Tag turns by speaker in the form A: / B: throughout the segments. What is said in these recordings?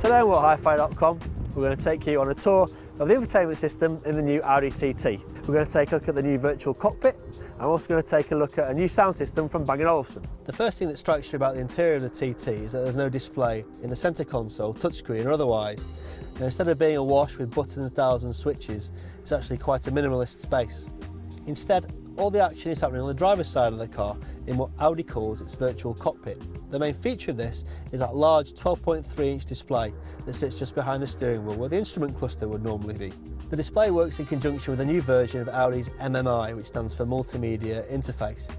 A: Today on whathifi.com we're going to take you on a tour of the infotainment system in the new Audi TT. We're going to take a look at the new Virtual Cockpit. I'm also going to take a look at a new sound system from B&O Olufsen. The first thing that strikes you about the interior of the TT is that there's no display in the centre console, touchscreen or otherwise. Now, instead of being awash with buttons, dials and switches, it's actually quite a minimalist space. Instead, all the action is happening on the driver's side of the car in what Audi calls its Virtual Cockpit. The main feature of this is that large 12.3-inch display that sits just behind the steering wheel where the instrument cluster would normally be. The display works in conjunction with a new version of Audi's MMI, which stands for Multimedia Interface.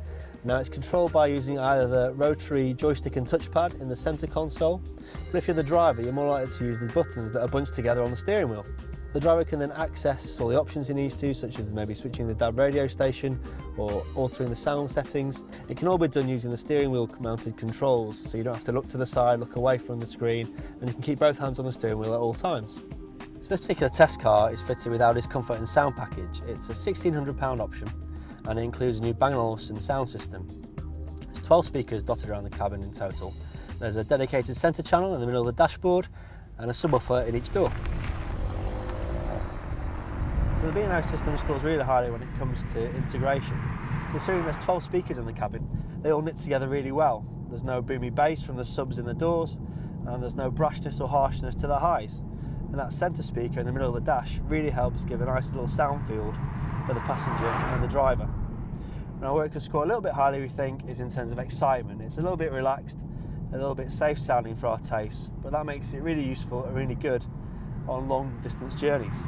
A: Now it's controlled by using either the rotary joystick and touchpad in the centre console, but if you're the driver you're more likely to use the buttons that are bunched together on the steering wheel. The driver can then access all the options he needs to, such as maybe switching the DAB radio station or altering the sound settings. It can all be done using the steering wheel mounted controls, so you don't have to look to the side, look away from the screen, and you can keep both hands on the steering wheel at all times. So this particular test car is fitted with Audi's Comfort and Sound package. It's a £1,600 option and it includes a new B&O Olufsen sound system. There's 12 speakers dotted around the cabin in total. There's a dedicated centre channel in the middle of the dashboard and a subwoofer in each door. So the B&O system scores really highly when it comes to integration. Considering there's 12 speakers in the cabin, they all knit together really well. There's no boomy bass from the subs in the doors, and there's no brashness or harshness to the highs. And that centre speaker in the middle of the dash really helps give a nice little sound field for the passenger and the driver. Now where it can score a little bit highly, we think, is in terms of excitement. It's a little bit relaxed, a little bit safe sounding for our taste, but that makes it really useful and really good on long distance journeys.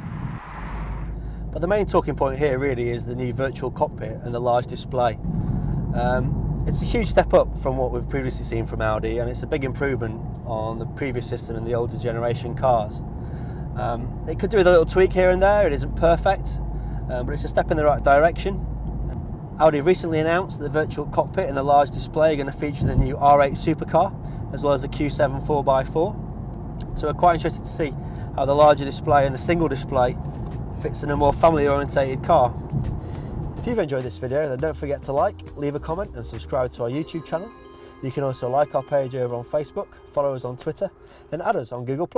A: But the main talking point here really is the new Virtual Cockpit and the large display. It's a huge step up from what we've previously seen from Audi, and it's a big improvement on the previous system in the older generation cars. It could do with a little tweak here and there. It isn't perfect, but it's a step in the right direction. Audi recently announced that the Virtual Cockpit and the large display are going to feature the new R8 supercar as well as the Q7 4x4. So we're quite interested to see how the larger display and the single display fits in a more family orientated car. If you've enjoyed this video, then don't forget to like, leave a comment and subscribe to our YouTube channel. You can also like our page over on Facebook, follow us on Twitter and add us on Google+.